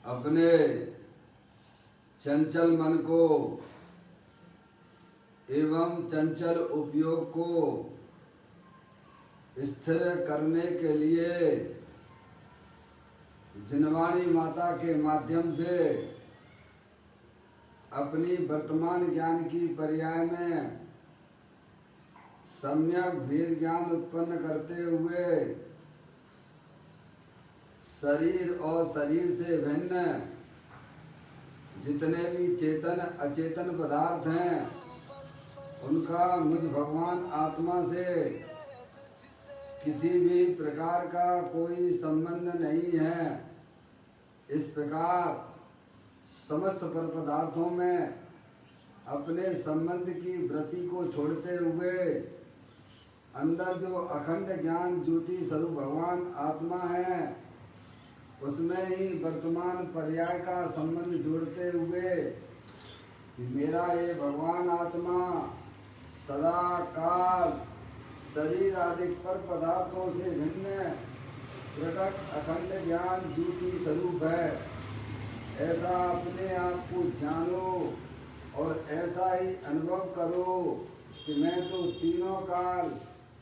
अपने चंचल मन को एवं चंचल उपयोग को स्थिर करने के लिए जिनवाणी माता के माध्यम से अपनी वर्तमान ज्ञान की पर्याय में सम्यक भेद ज्ञान उत्पन्न करते हुए शरीर और शरीर से भिन्न जितने भी चेतन अचेतन पदार्थ हैं उनका मुझ भगवान आत्मा से किसी भी प्रकार का कोई संबंध नहीं है। इस प्रकार समस्त पर पदार्थों में अपने संबंध की वृत्ति को छोड़ते हुए अंदर जो अखंड ज्ञान ज्योति स्वरूप भगवान आत्मा है उसमें ही वर्तमान पर्याय का संबंध जोड़ते हुए कि मेरा ये भगवान आत्मा सदा काल शरीर आदि पर पदार्थों से भिन्न प्रकट अखंड ज्ञान ज्योति स्वरूप है। ऐसा अपने आप को जानो और ऐसा ही अनुभव करो कि मैं तो तीनों काल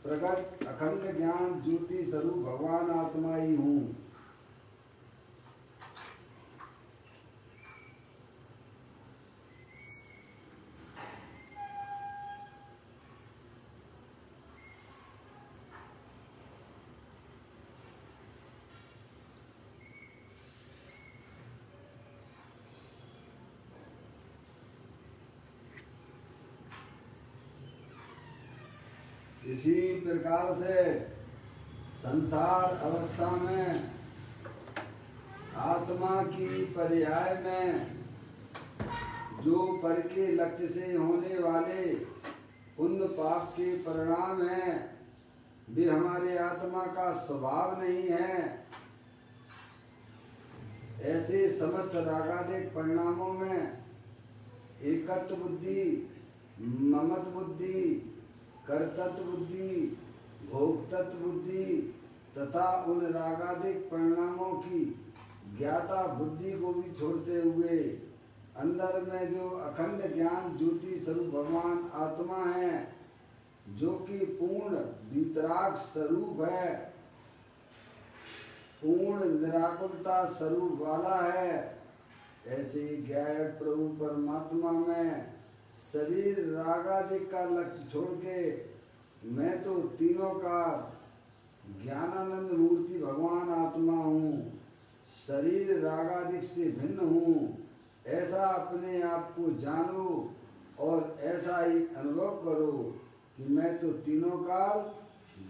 प्रकट अखंड ज्ञान ज्योति स्वरूप भगवान आत्मा ही हूँ। इसी प्रकार से संसार अवस्था में आत्मा की पर्याय में जो पर के लक्ष्य से होने वाले पुण्य पाप के परिणाम हैं वे हमारे आत्मा का स्वभाव नहीं है। ऐसे समस्त रागादिक परिणामों में एकत्व बुद्धि, ममत्व बुद्धि, कर्तृत्व बुद्धि, भोक्तृत्व बुद्धि तथा उन रागादिक परिणामों की ज्ञाता बुद्धि को भी छोड़ते हुए अंदर में जो अखंड ज्ञान ज्योति स्वरूप भगवान आत्मा है जो कि पूर्ण वीतराग स्वरूप है, पूर्ण निराकुलता स्वरूप वाला है। ऐसे ज्ञाय प्रभु परमात्मा में शरीर रागादिक का लक्ष्य छोड़ के मैं तो तीनों का ज्ञानानंद मूर्ति भगवान आत्मा हूँ, शरीर रागादिक से भिन्न हूँ। ऐसा अपने आप को जानो और ऐसा ही अनुभव करो कि मैं तो तीनों काल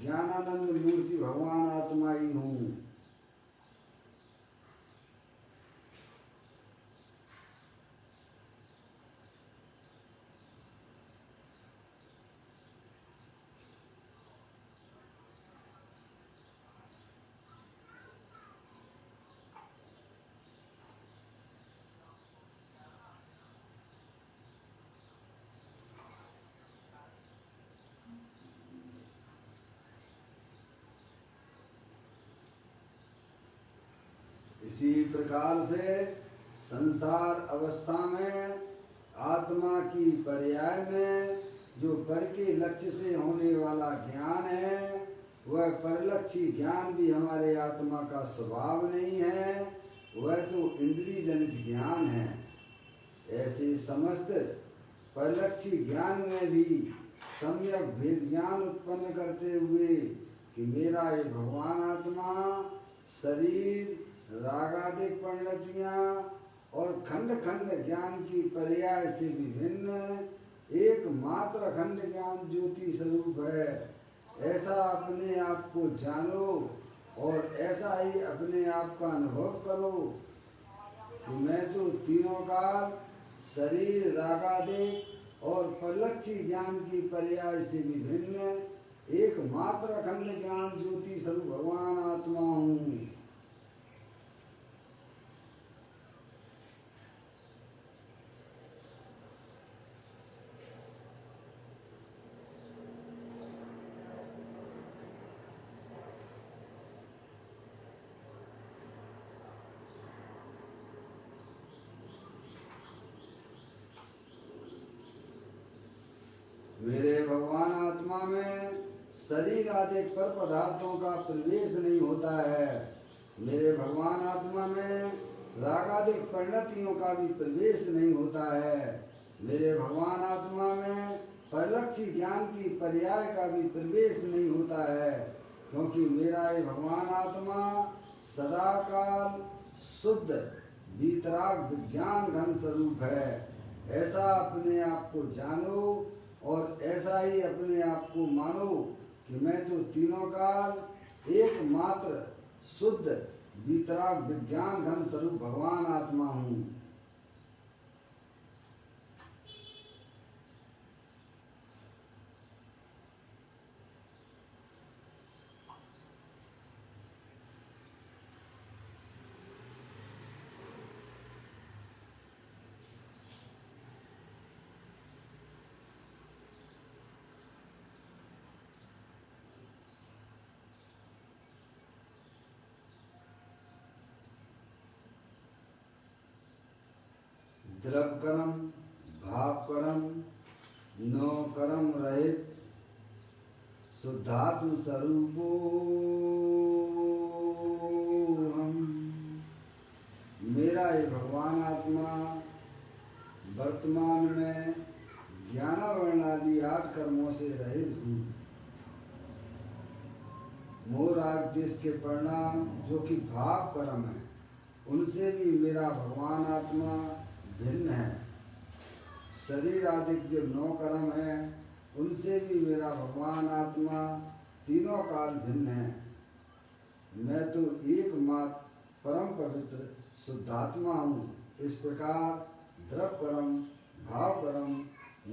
ज्ञानानंद मूर्ति भगवान आत्मा ही हूँ। इसी प्रकार से संसार अवस्था में आत्मा की पर्याय में जो पर के लक्ष्य से होने वाला ज्ञान है वह परलक्षी ज्ञान भी हमारे आत्मा का स्वभाव नहीं है, वह तो इंद्रिय जनित ज्ञान है। ऐसे समस्त परलक्षी ज्ञान में भी सम्यक भेद ज्ञान उत्पन्न करते हुए कि मेरा ये भगवान आत्मा शरीर रागादिक परिणतियाँ और खंड खंड ज्ञान की पर्याय से विभिन्न एकमात्र अखंड ज्ञान ज्योति स्वरूप है। ऐसा अपने आप को जानो और ऐसा ही अपने आप का अनुभव करो कि मैं तो तीनों काल शरीर रागादिक और परलक्षी ज्ञान की पर्याय से विभिन्न एकमात्र अखंड ज्ञान ज्योति स्वरूप भगवान आत्मा हूँ। शरीर आदि पर पदार्थों का प्रवेश नहीं होता है। मेरे भगवान आत्मा में रागादिक परिणतियों का भी प्रवेश नहीं होता है। मेरे भगवान आत्मा में परिलक्षी ज्ञान की पर्याय का भी प्रवेश नहीं होता है, क्योंकि मेरा ये भगवान आत्मा सदाकाल शुद्ध वीतराग विज्ञान घन स्वरूप है। ऐसा अपने आप को जानो और ऐसा ही अपने आप को मानो कि मैं तो तीनों काल एकमात्र शुद्ध वीतराग विज्ञान घन स्वरूप भगवान आत्मा हूँ। द्रव कर्म भाव कर्म नो कर्म रहित शुद्धात्म स्वरूपो हम। मेरा ये भगवान आत्मा वर्तमान में ज्ञानावरण आदि 8 कर्मों से रहित हूँ। मोह राग देश के परिणाम जो कि भाव कर्म है, उनसे भी मेरा भगवान आत्मा भिन्न है। शरीर आदि जो 9 कर्म है, उनसे भी मेरा भगवान आत्मा तीनों काल भिन्न है। मैं तो एकमात्र परम पवित्र शुद्धात्मा हूँ। इस प्रकार द्रव कर्म भाव कर्म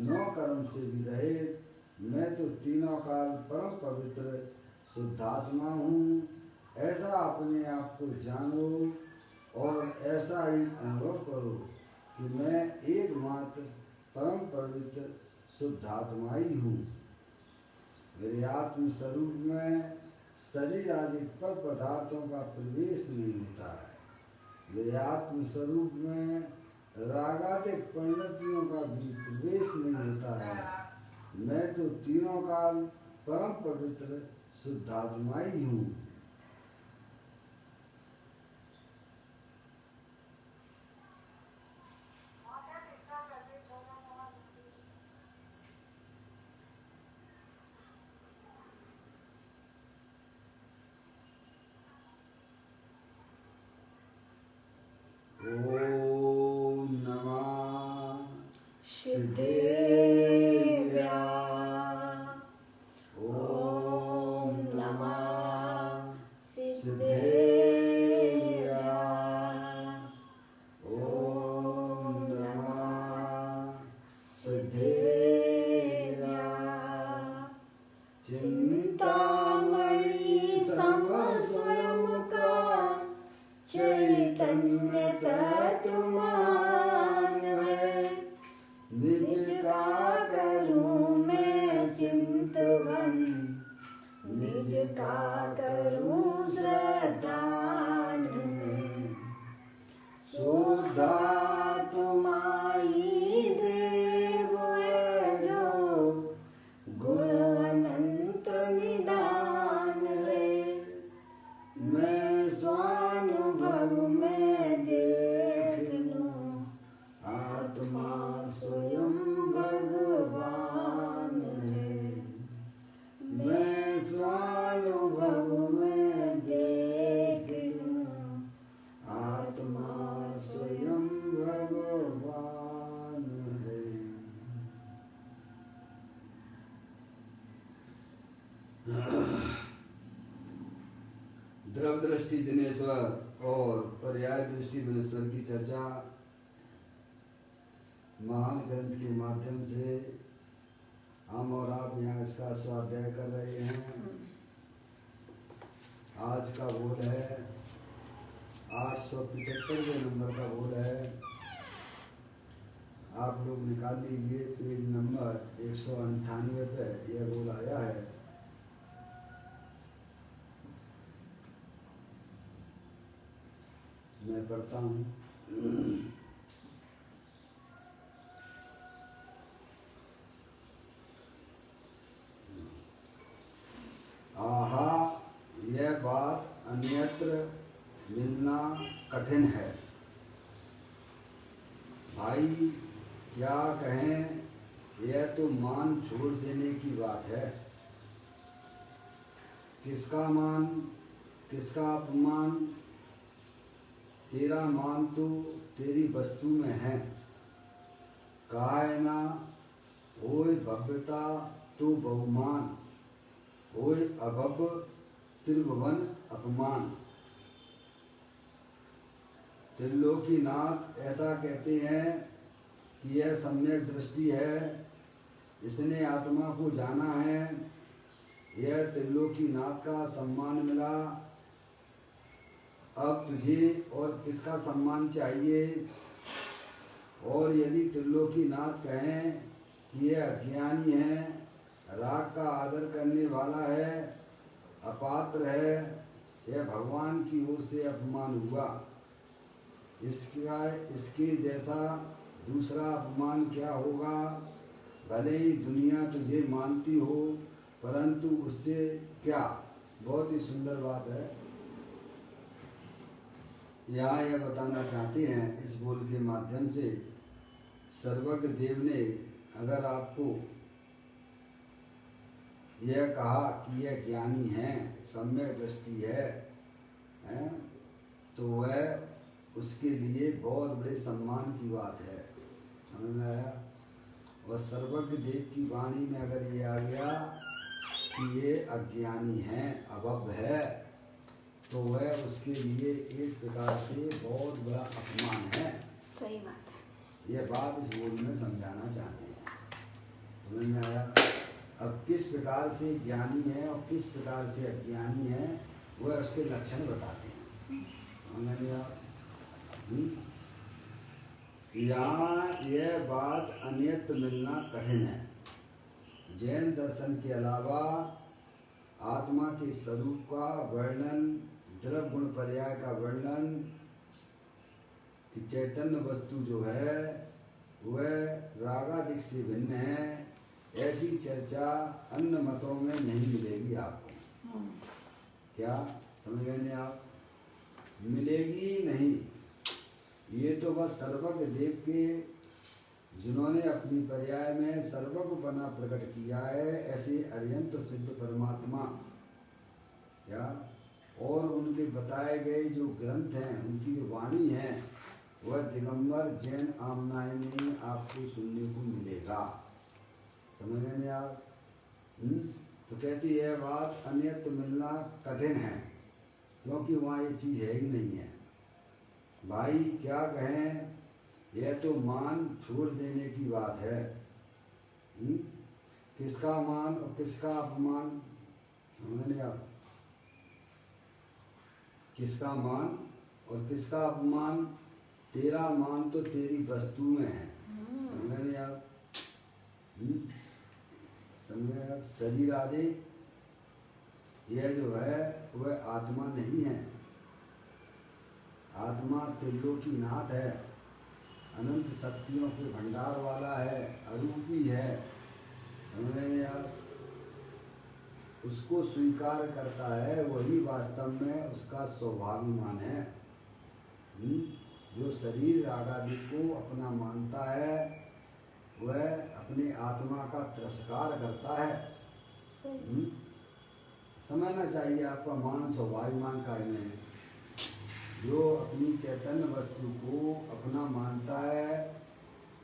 9 कर्म से भी रहित मैं तो तीनों काल परम पवित्र शुद्धात्मा हूँ। ऐसा अपने आप को जानो और ऐसा ही अनुभव करो कि मैं एकमात्र परम पवित्र शुद्धात्मा ही हूँ। मेरे आत्म स्वरूप में शरीर आदि पर पदार्थों का प्रवेश नहीं होता है। मेरे आत्म स्वरूप में रागादिक परिणतियों का भी प्रवेश नहीं होता है। मैं तो तीनों काल परम पवित्र शुद्धात्मा ही हूँ। ओम नमः सिद्धेभ्यः। ओम नमः सिद्धेभ्यः। ओम नमः सिद्धेभ्यः। चिंतामणि सम स्वयं का चैतन्य तत्वमान है। निज का करूं मैं चिंतवन, निज का करूं श्रद्धान में। शुद्धात्मा ही देव है जो गुण अनंत निदान है। मैं स्वानुभव में देख लूं आत्मा स्वयं भगवान है। मैं स्वानुभव में देख लूं आत्मा स्वयं भगवान है। द्रव दृष्टि जिनेश्वर और पर्याय दृष्टि विनेश्वर की चर्चा महान ग्रंथ के माध्यम से हम और आप यहाँ इसका स्वाध्याय कर रहे हैं। आज का बोल है 875वें नंबर का बोल है। आप लोग निकाल लीजिए पेज नंबर 198 पे यह बोल आया है। मैं पढ़ता हूँ। भाई क्या कहें, यह तो मान छोड़ देने की बात है। किसका मान, किसका अपमान, तेरा मान तो तेरी वस्तु में है। कहा है ना, होय भव्यता तो बहुमान, होय अभव त्रिभुवन अपमान। त्रिलोकीनाथ ऐसा कहते हैं कि यह सम्यक दृष्टि है, इसने आत्मा को जाना है, यह त्रिलोकीनाथ का सम्मान मिला। अब तुझे और किसका सम्मान चाहिए? और यदि त्रिलोकीनाथ कहें कि यह अज्ञानी है, राग का आदर करने वाला है, अपात्र है, यह भगवान की ओर से अपमान हुआ। इसके जैसा दूसरा अपमान क्या होगा? भले ही दुनिया तुझे मानती हो, परंतु उससे क्या। बहुत ही सुंदर बात है। यहाँ यह बताना चाहते हैं इस बोल के माध्यम से, सर्वज्ञ देव ने अगर आपको यह कहा कि यह ज्ञानी है, सम्यक दृष्टि है, तो वह उसके लिए बहुत बड़े सम्मान की बात है। समझ में आया? और सर्वज्ञ देव की वाणी में अगर ये आ गया कि ये अज्ञानी है, अभव है, तो वह उसके लिए एक प्रकार से बहुत बड़ा अपमान है। सही बात है। ये बात इस बोल में समझाना चाहते हैं। समझ में आया? अब किस प्रकार से ज्ञानी है और किस प्रकार से अज्ञानी है, वह उसके लक्षण बताते हैं। समझ में आया? यहाँ यह बात अन्यत्र मिलना कठिन है। जैन दर्शन के अलावा आत्मा के स्वरूप का वर्णन, द्रव्य गुण पर्याय का वर्णन, कि चैतन्य वस्तु जो है वह रागादिक से भिन्न है, ऐसी चर्चा अन्य मतों में नहीं मिलेगी आपको। क्या समझ गए आप? मिलेगी नहीं। ये तो बस सर्वज्ञ देव के, जिन्होंने अपनी पर्याय में सर्वज्ञपना प्रकट किया है, ऐसे अरिहंत सिद्ध परमात्मा या और उनके बताए गए जो ग्रंथ हैं, उनकी जो वाणी है, वह दिगंबर जैन आमनाय में आपको सुनने को मिलेगा। समझ गए आप? तो कहती है बात अन्यत्र मिलना कठिन है, क्योंकि वहाँ ये चीज़ है ही नहीं है। भाई क्या कहें, यह तो मान छोड़ देने की बात है। किसका मान और किसका अपमान? समझ आप? किसका मान और किसका अपमान? तेरा मान तो तेरी वस्तु में है। समझ आप? समझे आप? शरीर आदि यह जो है वह आत्मा नहीं है। आत्मा त्रिलोकीनाथ है, अनंत शक्तियों के भंडार वाला है, अरूपी है। समझ रहे आप? उसको स्वीकार करता है, वही वास्तव में उसका स्वाभिमान है। जो शरीर रागादि को अपना मानता है, वह अपने आत्मा का तिरस्कार करता है। समझना चाहिए आपका मान स्वाभिमान काहे में है। जो अपनी चैतन्य वस्तु को अपना मानता है,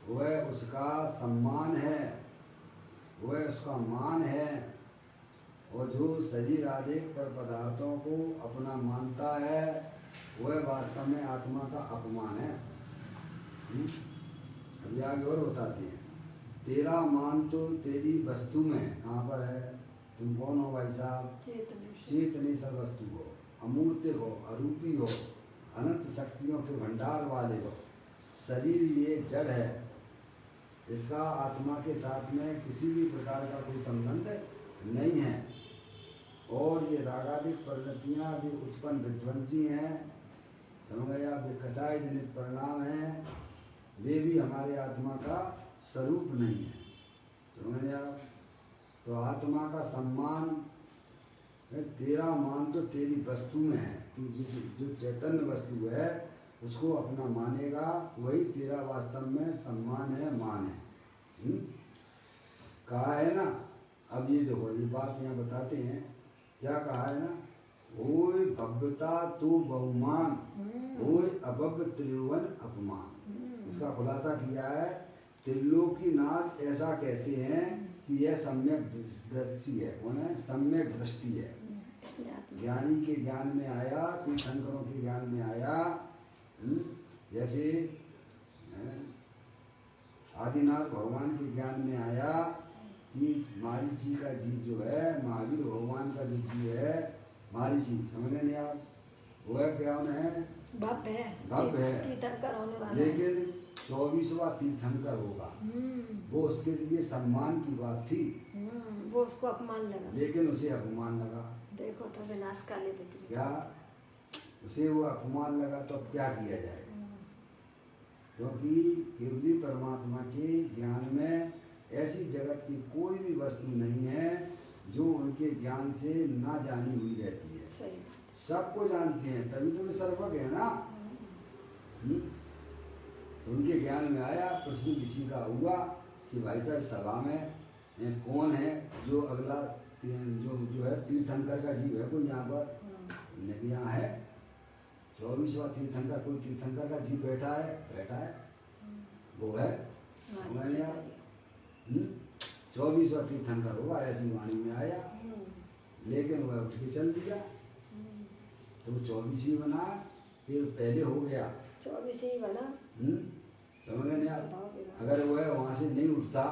वह उसका सम्मान है, वह उसका मान है। और जो शरीर आदि पर पदार्थों को अपना मानता है, वह वास्तव में आत्मा का अपमान है। अभी आगे और बताते हैं, तेरा मान तो तेरी वस्तु में। कहाँ पर है? तुम कौन हो भाई साहब? चेतनी सब वस्तु हो, अमूर्त हो, अरूपी हो, अनंत शक्तियों के भंडार वाले हो। शरीर ये जड़ है, इसका आत्मा के साथ में किसी भी प्रकार का कोई संबंध नहीं है। और ये रागादिक परिणतियाँ भी उत्पन्न विध्वंसी हैं। समझ गए आप? कसाय जनित परिणाम हैं, वे भी हमारे आत्मा का स्वरूप नहीं है। समझ गए आप? तो आत्मा का सम्मान, तेरा मान तो तेरी वस्तु में है। तू जो चैतन्य वस्तु है, उसको अपना मानेगा, वही तेरा वास्तव में सम्मान है, मान है। कहा है ना। अब ये देखो, ये बात यहाँ बताते हैं, क्या कहा है ना, ओय भव्यता तो बहुमान, ओय अभव्य त्रिभुवन अपमान। इसका खुलासा किया है, त्रिलोकीनाथ ऐसा कहते हैं कि यह सम्यक दृष्टि है, कौन है, सम्यक दृष्टि है। ज्ञानी के ज्ञान में आया, तीर्थंकरों के ज्ञान में आया। जैसे आदिनाथ भगवान के ज्ञान में आया कि मारीची का जीव जो है, महावीर भगवान का जो जीव है मारीची, समझ नहीं आप, वह क्या है, भव्य है, भव्य है, तीर्थंकर होने वाला, लेकिन 24वां तीर्थंकर होगा। वो उसके लिए सम्मान की बात थी, वो उसको अपमान लगा, लेकिन उसे अपमान लगा। देखो तो विनाश काले बिक्री, क्या उसे वो अपमान लगा, तो अब क्या किया जाए। क्योंकि केवली परमात्मा के ज्ञान में ऐसी जगत की कोई भी वस्तु नहीं है जो उनके ज्ञान से ना जानी हुई रहती है। सही, सबको जानते हैं, तभी तो वे सर्वज्ञ है ना। तो उनके ज्ञान में आया, प्रश्न किसी का हुआ कि भाई साहब सभा में कौन है जो अगला जो है तीर्थंकर का जीव है कोई यहाँ पर, यहाँ है 24वां तीर्थंकर, कोई तीर्थंकर का जीव बैठा है, वो है 24वां तीर्थंकर होगा, ऐसी वाणी में आया। लेकिन वह उठ के चल दिया, तो 24 ही बना, फिर पहले हो गया 24 ही बना। समझ नहीं आप, अगर वह वहाँ से नहीं उठता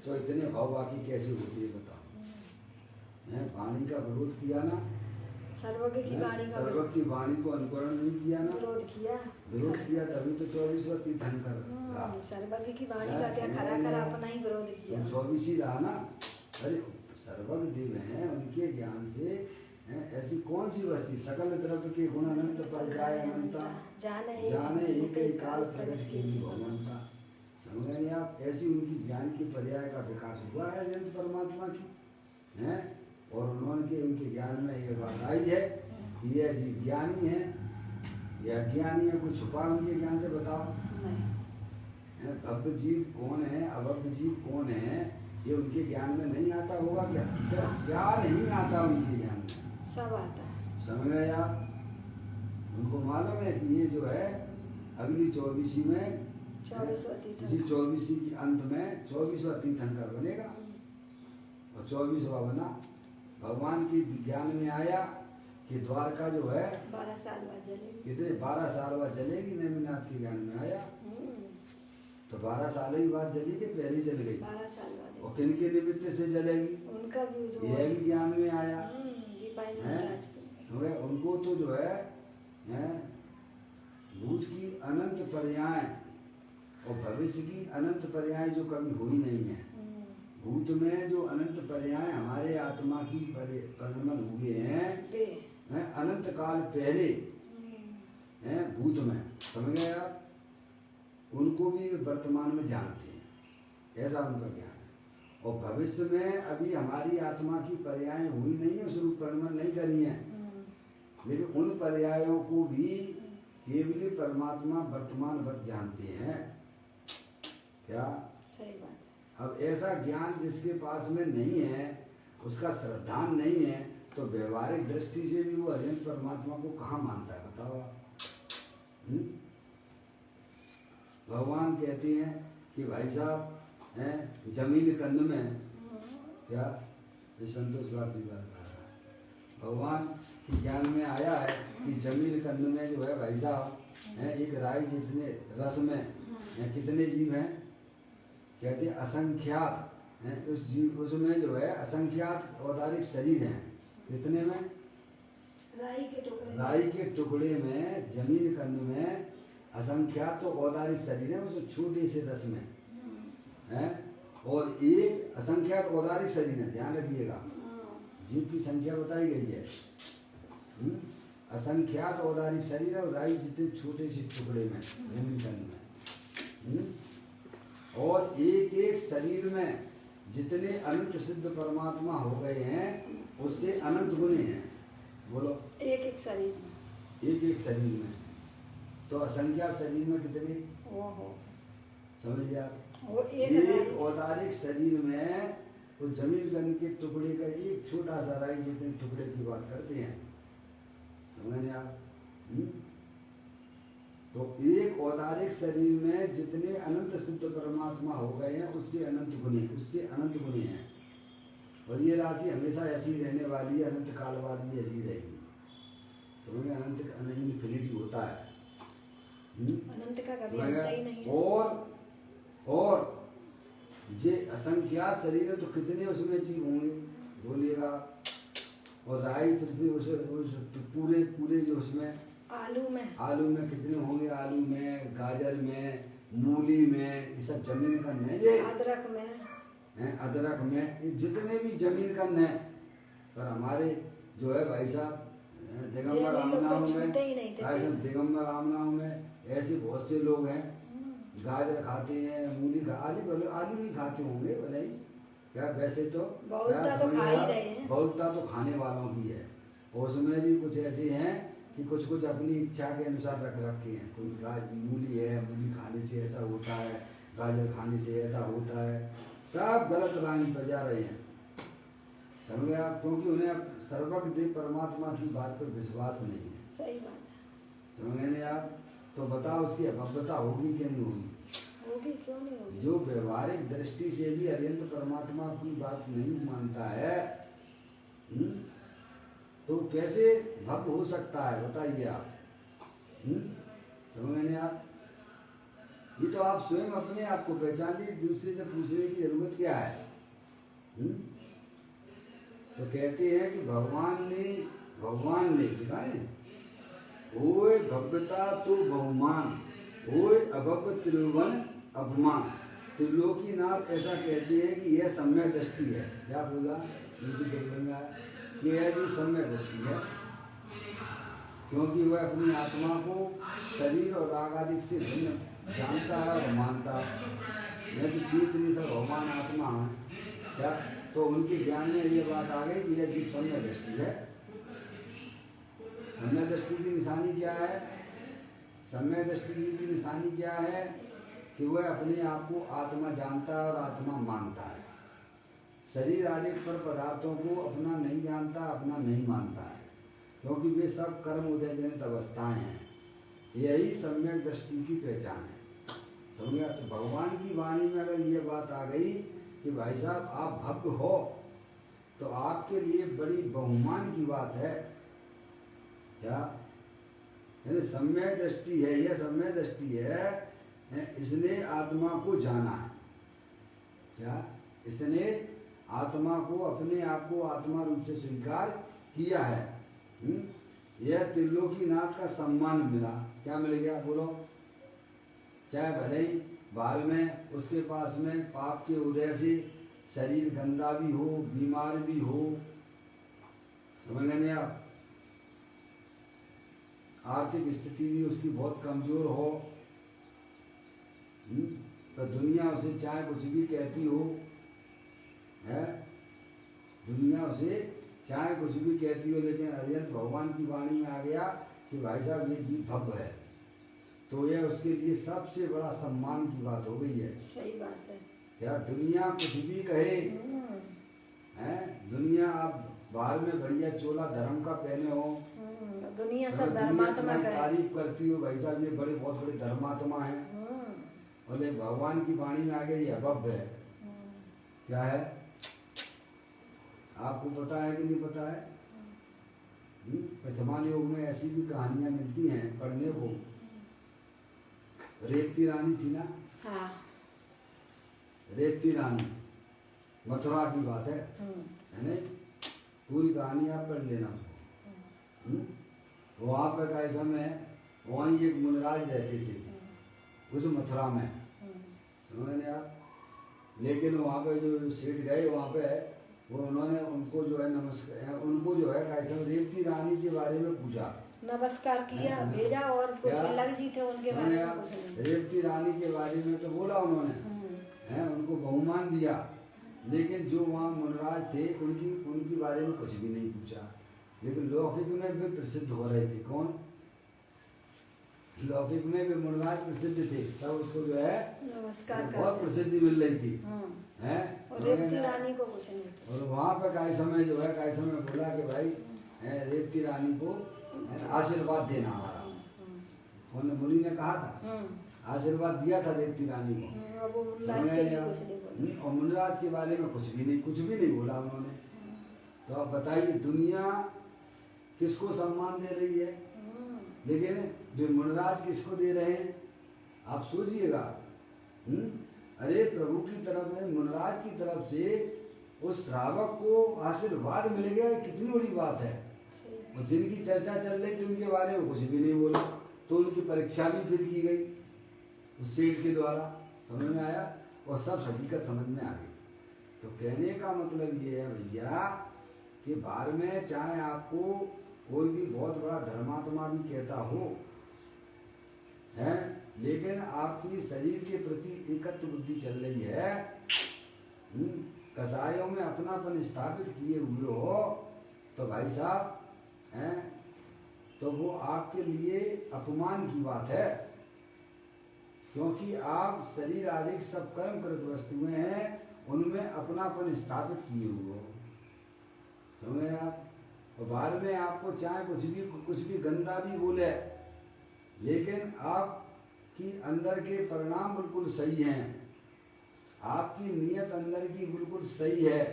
तो इतने भाव बाकी कैसे होती है बताओ। वाणी का विरोध किया ना, सर्वज्ञ की वाणी का, सर्वज्ञ की वाणी को अनुकरण नहीं किया ना, विरोध किया, तभी तो 24वां तीर्थंकर रहा। सर्वज्ञ की वाणी का क्या खरा खरा अपना ही विरोध किया, 24 ही रहा ना। अरे सर्वज्ञ देव हैं, उनके ज्ञान से ऐसी कौन सी वस्तु, सकल द्रव्य के गुण अनंत पर जाय अनंता, जाने एक ही काल प्रकट के लिए भगवंता। समझ नहीं आप, ऐसी उनकी ज्ञान की पर्याय का विकास हुआ है जयंत परमात्मा की है। और उन्होंने उनके ज्ञान में ये बात आई है कि यह जीव ज्ञानी है या अज्ञानी है, कुछ छुपा उनके ज्ञान से बताओ। भव्य जीव कौन है, अभव्य जीव कौन है, ये उनके ज्ञान में नहीं आता होगा क्या? क्या नहीं आता उनके ज्ञान में, सब आता है। समझ गए आप? उनको मालूम है कि ये जो है अगली 24 में, 24 के अंत में 24वां तीर्थंकर बनेगा। और 24वां बना, भगवान की ज्ञान में आया कि द्वारका जो है 12 साल बाद जलेगी, कितने 12 साल बाद जलेगी। नेमिनाथ के ज्ञान में आया तो 12 साल ही बाद जली के पहले जल गई, 12 साल बाद। और किन के निमित्त से जलेगी, उनका भी जो यह भी ज्ञान में आया है। उनको तो जो है भूत की अनंत पर्याय और भविष्य की अनंत पर्याय जो कभी हुई नहीं है। भूत में जो अनंत पर्याय हमारे आत्मा की परिणमन हुए हैं अनंत काल पहले हैं भूत में, समझ गए आप? उनको भी वर्तमान में जानते हैं, ऐसा उनका ज्ञान है। और भविष्य में अभी हमारी आत्मा की पर्याय हुई नहीं है, स्वरूप परिणमन नहीं करी है, लेकिन उन पर्यायों को भी केवल परमात्मा वर्तमान वक्त जानते हैं। क्या सही बात है। अब ऐसा ज्ञान जिसके पास में नहीं है, उसका श्रद्धान नहीं है, तो व्यवहारिक दृष्टि से भी वो अनंत परमात्मा को कहाँ मानता है बताओ आप? भगवान कहते हैं कि भाई साहब हैं जमीन कंद में, क्या ये संतोष बात की बात कर रहा है, भगवान के ज्ञान में आया है कि जमीन कंद में जो है भाई साहब हैं एक राई जितने रस में कितने जीव हैं, कहते हैं असंख्यात हैं। उस जीव उसमें जो है असंख्यात औदारिक शरीर हैं, कितने में, राई के टुकड़े में, जमीन कंद में असंख्यात तो औदारिक शरीर है उस छोटे से रस में है, और एक असंख्यात औदारिक शरीर है। ध्यान रखिएगा, जीव की संख्या बताई गई है, असंख्यात औदारिक शरीर है और राई जितने छोटे से टुकड़े में जमीन कंद में, और एक एक शरीर में जितने अनंत सिद्ध परमात्मा हो गए हैं उससे अनंत गुणे हैं। बोलो, एक एक शरीर में, एक एक शरीर में तो असंख्या शरीर में कितने, ओहो, समझिए आप, वो एक औदारिक शरीर में वो जमीन गन के टुकड़े का एक छोटा सा राई जितने टुकड़े की बात करते हैं, समझे आप। तो एक औदारिक शरीर में जितने अनंत सिद्ध परमात्मा हो गए हैं उससे अनंत गुने, उससे अनंत गुने हैं। और ये राशि हमेशा ऐसी रहने वाली है, अनंत काल बाद भी ऐसी रहेगी, समझ में, अनंत इन्फिनिटी होता है। अनंत का कभी अंत ही नहीं है। और जे असंख्या शरीर है तो कितने उसमें जीव होंगे बोलिएगा। और राई पृथ्वी उस पूरे पूरे जो उसमें आलू में कितने होंगे, आलू में, गाजर में, मूली में, ये सब जमीन का नहीं, ये अदरक में, ये जितने भी जमीन का नहीं। पर हमारे जो है भाई साहब दिगंबर आमनाओं में, दिगंबर आमनाओं में ऐसे बहुत से लोग हैं, गाजर खाते हैं, मूली आलू नहीं खाते होंगे भले ही, क्या वैसे तो बहुतता तो खा ही रहे हैं, बहुतता तो खाने वालों की है। और उसमें भी कुछ ऐसे हैं कि कुछ कुछ अपनी इच्छा के अनुसार रख रखे हैं। कोई मूली है, मूली खाने से ऐसा होता है, गाजर खाने से ऐसा होता है, सब गलत लाइन पर जा रहे हैं, समझे आप। क्योंकि उन्हें सर्वज्ञ परमात्मा की बात पर विश्वास नहीं है, सही बात है, समझे नहीं आप। तो बताओ उसकी भव्यता होगी कि नहीं होगी? होगी, क्यों नहीं होगी। जो व्यवहारिक दृष्टि से भी अत्यंत परमात्मा की बात नहीं मानता है, तो कैसे भव्य हो सकता है बताइए आप। समझ नहीं आप। ये तो आप स्वयं अपने आप को पहचान लीजिए, दूसरे से पूछने की जरूरत क्या है। तो कहते हैं कि भगवान ने लिखा है, ओए भव्यता तो बहुमान, ओए अभव्य त्रिभुवन अपमान। त्रिलोकीनाथ ऐसा कहते हैं कि यह सम्य दृष्टि है। क्या बोला यह जो सम्य दृष्टि है, क्योंकि वह अपनी आत्मा को शरीर और राग आदि से भिन्न जानता है और मानता है। यह तो चेतनी सब भगवान आत्मा है, क्या तो उनके ज्ञान में ये बात आ गई कि यह जीव सम्य दृष्टि है। सम्य दृष्टि की निशानी क्या है? सम्य दृष्टि की निशानी क्या है कि वह अपने आप को आत्मा जानता है और आत्मा मानता है। शरीर आदि पर पदार्थों को अपना नहीं जानता, अपना नहीं मानता है, क्योंकि वे सब कर्म उदय जनित अवस्थाएं हैं। यही सम्यक दृष्टि की पहचान है, समझ गया। तो भगवान की वाणी में अगर ये बात आ गई कि भाई साहब आप भव्य हो, तो आपके लिए बड़ी बहुमान की बात है। क्या यानी सम्यक दृष्टि है, यह सम्यक दृष्टि है, इसने आत्मा को जाना है। क्या इसने आत्मा को, अपने आप को आत्मा रूप से स्वीकार किया है। यह त्रिलोकीनाथ का सम्मान मिला। क्या मिल गया बोलो? चाहे भले ही बाल में उसके पास में पाप के उदय से शरीर गंदा भी हो, बीमार भी हो, समझ गए नहीं आप, आर्थिक स्थिति भी उसकी बहुत कमजोर हो, तो दुनिया उसे चाहे कुछ भी कहती हो, है दुनिया उसे चाहे कुछ भी कहती हो, लेकिन अरिहंत भगवान की वाणी में आ गया कि भाई साहब ये जीव भव्य है, तो यह उसके लिए सबसे बड़ा सम्मान की बात हो गई है। सही बात है। क्या दुनिया कुछ भी कहे, है दुनिया आप बाहर में बढ़िया चोला धर्म का पहने हो, दुनिया सब धर्मात्मा का तारीफ करती हो, भाई साहब ये बड़े बहुत बड़े धर्मात्मा हैं, बोले भगवान की वाणी में आ गया ये अभव्य है। क्या है आपको पता है कि नहीं पता है? वर्तमान युग में ऐसी भी कहानियां मिलती हैं पढ़ने को। रेवती रानी थी ना, हाँ। रेवती रानी, मथुरा की बात है नहीं? पूरी कहानी आप पढ़ लेना उसको। वहाँ पे का समय वहीं एक मुनराज रहते थे उस मथुरा में, समझे आप। लेकिन वहाँ पे जो सेठ गए वहाँ पे, वो उन्होंने उनको जो है नमस्कार, उनको जो है कैसे रेवती रानी के बारे में पूछा, नमस्कार किया, भेजा, और कुछ अलग जी थे उनके बारे में। रेवती रानी के बारे में तो बोला उन्होंने, है उनको बहुमान दिया, लेकिन जो वहाँ मुनराज थे उनकी बारे में कुछ भी नहीं पूछा। लेकिन लौकिक में भी प्रसिद्ध हो रहे थे। कौन? लौकिक में भी मुनराज प्रसिद्ध थे, तब उसको जो है नमस्कार बहुत करते प्रसिद्धि मिल रही थी हैं। हैं। और रेवती रानी को कुछ नहीं था। और वहाँ पे काय समय जो है काय समय बोला कि भाई रेवती रानी को आशीर्वाद देना हमारा। उन्होंने मुनि ने कहा था, आशीर्वाद दिया था रेवती रानी को। अब वो मुनराज के लिए कुछ नहीं बोला। और मुनराज के बारे में कुछ भी नहीं बोला उन्होंने। तो आप बताइए दुनिया किसको सम्मान दे रही है, लेकिन जो मुनराज किसको दे रहे हैं आप सोचिएगा। अरे प्रभु की तरफ है, मुनराज की तरफ से उस श्रावक को आशीर्वाद मिल गया, कितनी बड़ी बात है। और जिनकी चर्चा चल रही थी उनके बारे में कुछ भी नहीं बोला, तो उनकी परीक्षा भी फिर की गई उस सेठ के द्वारा, समझ में आया और सब हकीकत समझ में आ गई। तो कहने का मतलब ये है भैया कि बाहर में चाहे आपको कोई भी बहुत बड़ा धर्मात्मा भी कहता हो है, लेकिन आपकी शरीर के प्रति एकत्व बुद्धि चल रही है, कसायों में अपनापन स्थापित किए हुए हो, तो भाई साहब हैं, तो वो आपके लिए अपमान की बात है, क्योंकि आप शरीर आदि सब कर्म कृत वस्तुएं हैं, उनमें अपनापन स्थापित किए हुए हो, समझे आप। और बाद में आपको चाहे कुछ भी गंदा भी बोले, लेकिन आपकी अंदर के परिणाम बिल्कुल सही हैं, आपकी नीयत अंदर की बिल्कुल सही है,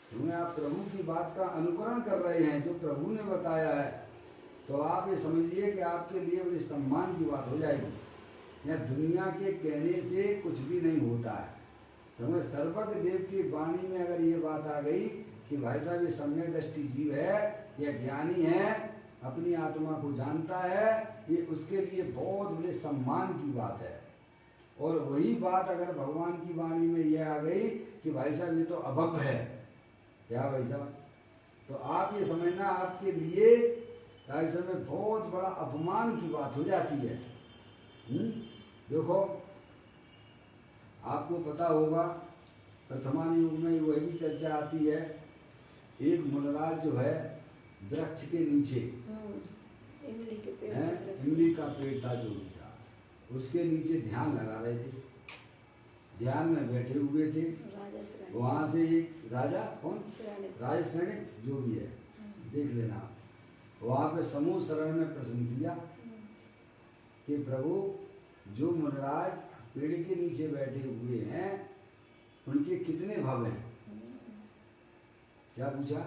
क्योंकि आप प्रभु की बात का अनुकरण कर रहे हैं जो प्रभु ने बताया है, तो आप ये समझिए कि आपके लिए बड़ी सम्मान की बात हो जाएगी। या दुनिया के कहने से कुछ भी नहीं होता है, समझ। सर्वज्ञ देव की वाणी में अगर ये बात आ गई कि भाई साहब ये सम्यक दृष्टि जीव है, या ज्ञानी है, अपनी आत्मा को जानता है, ये उसके लिए बहुत बड़े सम्मान की बात है। और वही बात अगर भगवान की वाणी में ये आ गई कि भाई साहब ये तो अभव्य है, क्या भाई साहब, तो आप ये समझना आपके लिए भाई साहब में बहुत बड़ा अपमान की बात हो जाती है। देखो आपको पता होगा वर्तमान युग में वह भी चर्चा आती है, एक मुनराज जो है वृक्ष के नीचे इमली का पेड़ था, जो भी था उसके नीचे ध्यान लगा रहे थे, ध्यान में बैठे हुए थे। वहां से एक राजा, कौन राजा श्रेणिक जो भी है, देख लेना आप, वहां पे समूह शरण में प्रश्न किया कि प्रभु जो मुनराज पेड़ के नीचे बैठे हुए हैं उनके कितने भव हैं, क्या पूछा।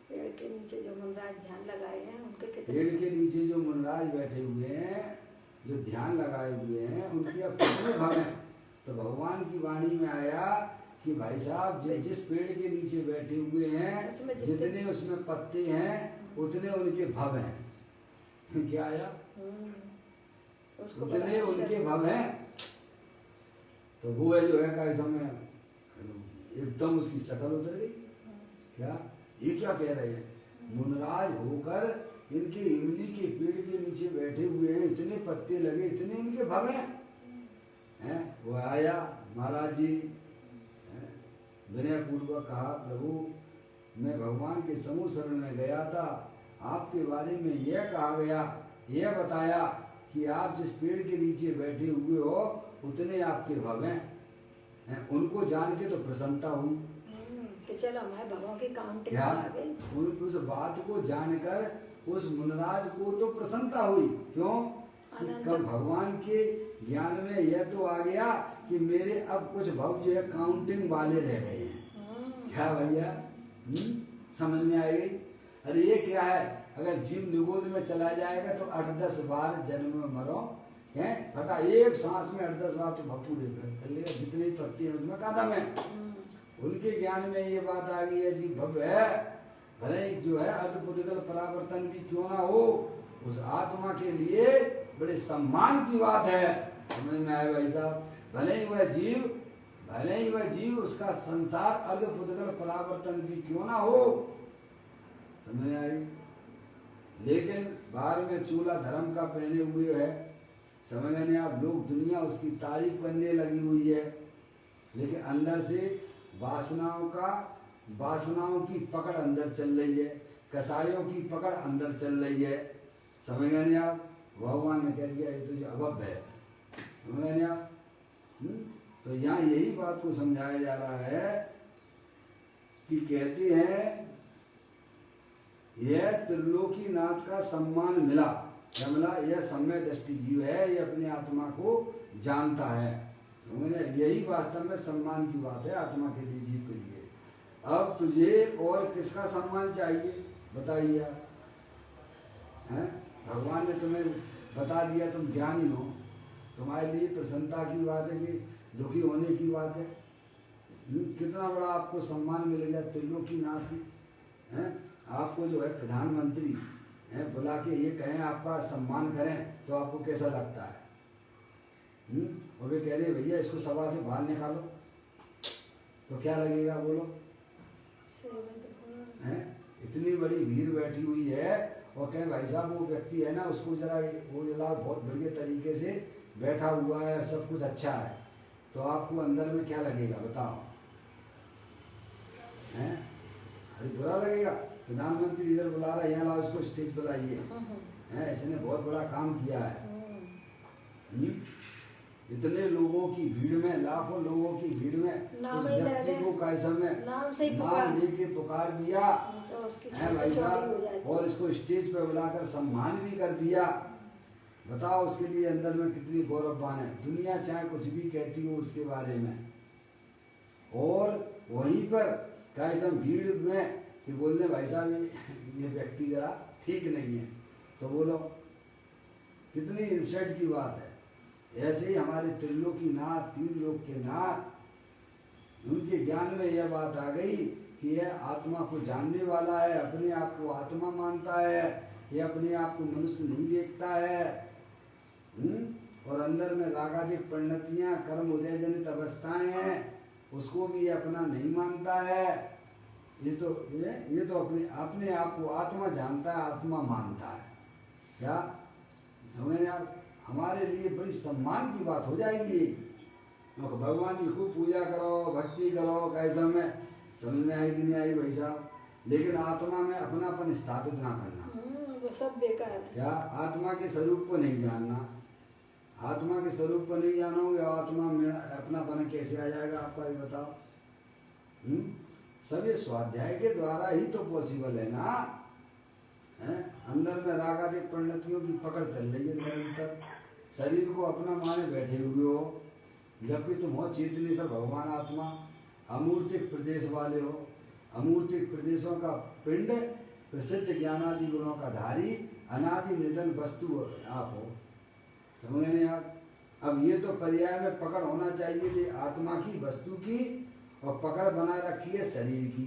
पेड़ के नीचे जो मुनराज ध्यान लगाए हैं उनके कितने, पेड़ के नीचे जो मुनराज बैठे हुए हैं, जो ध्यान लगाए हुए हैं, उनके अब कितने भव हैं। तो भगवान की वाणी में आया कि भाई साहब जिस पेड़ के नीचे बैठे हुए हैं, जितने उसमें पत्ते हैं उतने उनके भव हैं। क्या आया, उतने उनके भव हैं। तो वो है जो है का समय एकदम उसकी शकल उतर गई, क्या ये क्या कह रहे हैं, मुनराज होकर इनके इमली के पेड़ के नीचे बैठे हुए हैं, इतने पत्ते लगे, इतने इनके भव हैं। वो आया महाराज जी, विनय पूर्वक कहा प्रभु मैं भगवान के समूह शरण में गया था, आपके बारे में यह कहा गया, यह बताया कि आप जिस पेड़ के नीचे बैठे हुए हो उतने आपके भव हैं। उनको जान के तो प्रसन्नता हुई कि चलो हमारे भवों की काउंटिंग क्या, आ गई। उस बात को जानकर उस मुनराज को तो प्रसन्नता हुई, क्यों, कब भगवान के ज्ञान में यह तो आ गया कि मेरे अब कुछ भव जो है काउंटिंग वाले रह गए हैं। क्या भैया समझ में आ गई। अरे ये क्या है, अगर जीव निगोद में चला जाएगा तो 8-10 बार जन्म में मरो है, फटा एक सांस में 8-10 बार तो भप्पू कर लेगा, जितने पत्ती है उसमें कदम है। उनके ज्ञान में ये बात आ गई है जी भव्य है, भले जो है अर्धपुद्गल परावर्तन भी क्यों ना हो, उस आत्मा के लिए बड़े सम्मान की बात है। समझ में आए भाई साहब, भले ही वह जीव उसका संसार अर्धपुद्गल परावर्तन भी क्यों ना हो, समझ में आई, लेकिन बाहर में चूल्हा धर्म का पहने हुए है, समझ नहीं आप, लोग दुनिया उसकी तारीफ करने लगी हुई है, लेकिन अंदर से वासनाओं की पकड़ अंदर चल रही है, कसायों की पकड़ अंदर चल रही है, समझ नहीं आप। भगवान ने कह दिया ये तो जो अभव्य है, समझ गए आप? तो यहाँ यही बात को समझाया जा रहा है कि कहते हैं यह त्रिलोकीनाथ का सम्मान मिला, क्या मिला? यह सम्य दृष्टि जीव है, ये अपनी आत्मा को जानता है, यही वास्तव में सम्मान की बात है आत्मा के लिए, जीव के लिए। अब तुझे और किसका सम्मान चाहिए बताइए आप? हैं? भगवान ने तुम्हें बता दिया तुम ज्ञानी हो, तुम्हारे लिए प्रसन्नता की बात है कि दुखी होने की बात है? कितना बड़ा आपको सम्मान मिल गया त्रिलोकीनाथ ही, हैं? आपको जो है प्रधानमंत्री हैं बुला के ये कहें आपका सम्मान करें तो आपको कैसा लगता है? और वे कह रहे भैया इसको सभा से बाहर निकालो, तो क्या लगेगा बोलो? हैं? इतनी बड़ी भीड़ बैठी हुई है और कहें भाई साहब वो व्यक्ति है ना उसको जरा वो जरा बहुत बढ़िया तरीके से बैठा हुआ है, सब कुछ अच्छा है, तो आपको अंदर में क्या लगेगा बताओ? हैं? अरे बुरा लगेगा। प्रधानमंत्री इधर बुला रहा है, यहाँ लाओ इसको स्टेज पर लाइए, हैं? इसने बहुत बड़ा काम किया है। इतने लोगों की भीड़ में, लाखों लोगों की भीड़ में उस व्यक्ति को कैसे में नाम लेके पुकार दिया है भाई साहब, और इसको स्टेज पर बुलाकर सम्मान भी कर दिया। बताओ उसके लिए अंदर में कितनी गौरववान है। दुनिया चाहे कुछ भी कहती हो उसके बारे में, और वहीं पर कैसे भीड़ में कि बोलते भाई साहब ये व्यक्ति जरा ठीक नहीं है, तो बोलो कितनी इंसल्ट की बात है। ऐसे ही हमारे त्रिलोकीनाथ, तीन लोक के नाथ, उनके ज्ञान में यह बात आ गई कि यह आत्मा को जानने वाला है, अपने आप को आत्मा मानता है, यह अपने आप को मनुष्य नहीं देखता है, और अंदर में रागादिक परिणतियाँ, कर्म उदय जनित अवस्थाएं हैं, उसको भी अपना नहीं मानता है। ये तो अपने आप को आत्मा जानता है, आत्मा मानता है। क्या समझे आप? हमारे लिए बड़ी सम्मान की बात हो जाएगी। तो भगवान की खूब पूजा करो, भक्ति करो, कैसा में समझ में आई कि नहीं आई भाई साहब, लेकिन आत्मा में अपनापन स्थापित ना करना, वो सब बेकार है। क्या आत्मा के स्वरूप को नहीं जानना? आत्मा के स्वरूप को नहीं जानोगे, आत्मा में अपनापन कैसे आ जाएगा आपका, ये बताओ? सब ये स्वाध्याय के द्वारा ही तो पॉसिबल है ना। है? अंदर में रागादिक परिणतियों की पकड़ चल रही है निरंतर, शरीर को अपना माने बैठे हुए हो, जबकि तुम हो चेतनी से भगवान आत्मा, अमूर्तिक प्रदेश वाले हो, अमूर्तिक प्रदेशों का पिंड, प्रसिद्ध ज्ञानादि गुणों का धारी, अनादि निधन वस्तु आप हो, समझ नहीं आप? अब ये तो पर्याय में पकड़ होना चाहिए थी आत्मा की, वस्तु की, और पकड़ बना रखी है शरीर की,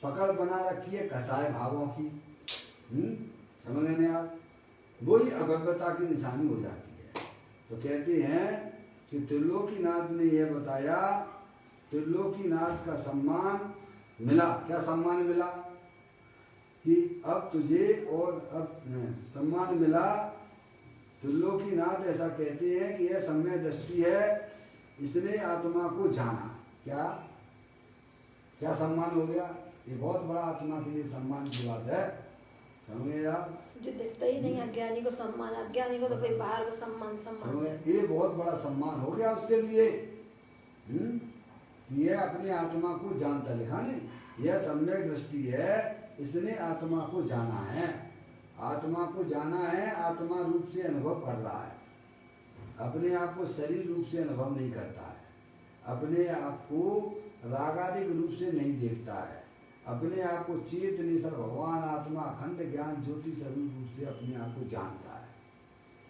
पकड़ बना रखी है कसाय भावों की। समझ नहीं आप? वही अभव्यता की निशानी हो जाती है। तो कहते हैं कि त्रिलोकीनाथ ने यह बताया, त्रिलोकीनाथ का सम्मान मिला। क्या सम्मान मिला? कि अब तुझे और अब सम्मान मिला। त्रिलोकीनाथ ऐसा कहते हैं कि यह सम्य दृष्टि है, इसने आत्मा को जाना। क्या क्या सम्मान हो गया? ये बहुत बड़ा आत्मा के लिए सम्मान की बात है, समझे आप? जो दिखता ही नहीं अज्ञानी को सम्मान, अज्ञानी को तो कोई बाहर को सम्मान। ये बहुत बड़ा सम्मान हो गया उसके लिए। ये अपने आत्मा को जानता, लिखा नहीं, यह सम्यक दृष्टि है, इसने आत्मा को जाना है। आत्मा को जाना है, आत्मा रूप से अनुभव कर रहा है, अपने आप को शरीर रूप से अनुभव नहीं करता है, अपने आप को रागादिक रूप से नहीं देखता है, अपने आप को चेतनी सर भगवान आत्मा अखंड ज्ञान ज्योति स्वरूप रूप से अपने आप को जानता है,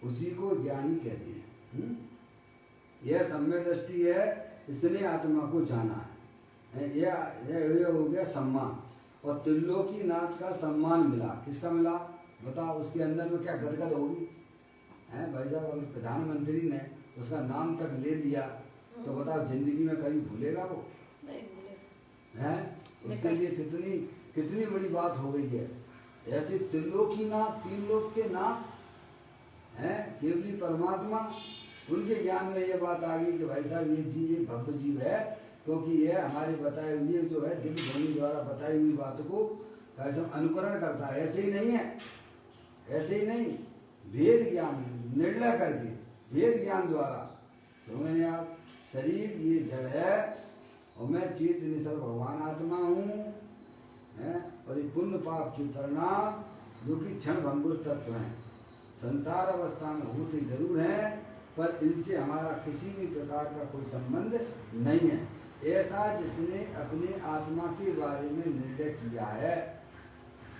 उसी को ज्ञानी कहते हैं। यह सम्यक दृष्टि है, इसने आत्मा को जाना है। यह हो गया सम्मान। और त्रिलोकीनाथ का सम्मान मिला। किसका मिला बताओ? उसके अंदर में क्या गदगद होगी? हैं भाई साहब, अगर प्रधानमंत्री ने उसका नाम तक ले दिया तो बताओ जिंदगी में कभी भूलेगा वो? नहीं भूलेगा। हैं? उसके लिए कितनी कितनी बड़ी बात हो गई है। ऐसे त्रिलोकीनाथ, तीन लोक के नाथ हैं, केवली परमात्मा, उनके ज्ञान में ये बात आ गई कि भाई साहब ये जीव, ये भव्य जीव है, क्योंकि ये हमारे बताए हुए जो है दिव्य ध्वनि द्वारा बताई हुई बात को कैसे अनुकरण करता है। ऐसे ही नहीं है, ऐसे ही नहीं, भेद ज्ञान निर्णय करके भेद ज्ञान द्वारा समझे आप शरीर ये जड़ है और मैं चेत निसर भगवान आत्मा हूँ है और ये पुण्य पाप के परिणाम जो कि क्षण भंगुर तत्व हैं संसार अवस्था में होते जरूर हैं पर इनसे हमारा किसी भी प्रकार का कोई संबंध नहीं है ऐसा जिसने अपने आत्मा के बारे में निर्णय किया है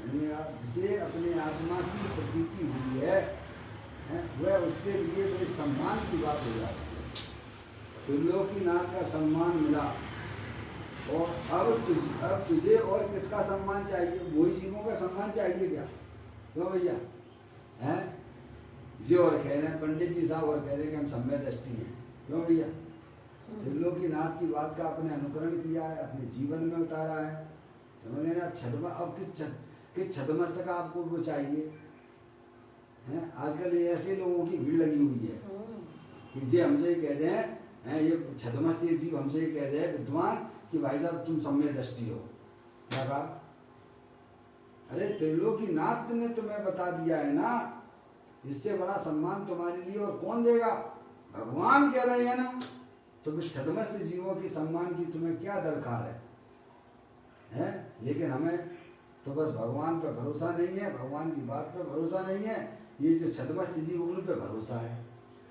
जिसे अपने आत्मा की प्रतीति हुई है वह उसके लिए बड़े सम्मान की बात हो जाती है। त्रिलोकीनाथ का सम्मान मिला और अब तुझे और किसका सम्मान चाहिए? वही जीवों का सम्मान चाहिए क्या? क्यों भैया हैं जी? और कह रहे हैं पंडित जी साहब और कह रहे हैं कि हम सम्य दृष्टि हैं। क्यों भैया? त्रिलोकीनाथ की बात का आपने अनुकरण किया है, अपने जीवन में उतारा है, समझ गए ना? अब किस छदमस्त का आपको वो चाहिए हैं? आजकल ऐसे लोगों की भीड़ लगी हुई है कि जे हमसे कह रहे हैं ये छदमस्त ये जीव हमसे कह रहे हैं विद्वान कि भाई साहब तुम सम्य दृष्टि हो। क्या कहा? अरे त्रिलोकीनाथ ने तुम्हें बता दिया है ना, इससे बड़ा सम्मान तुम्हारे लिए और कौन देगा? भगवान कह रहे हैं ना। तो छदमस्त जीवों की सम्मान की तुम्हें क्या दरकार है? लेकिन हमें तो बस भगवान पर भरोसा नहीं है, भगवान की बात पर भरोसा नहीं है, ये जो छदमस्त जीव उन पर भरोसा है।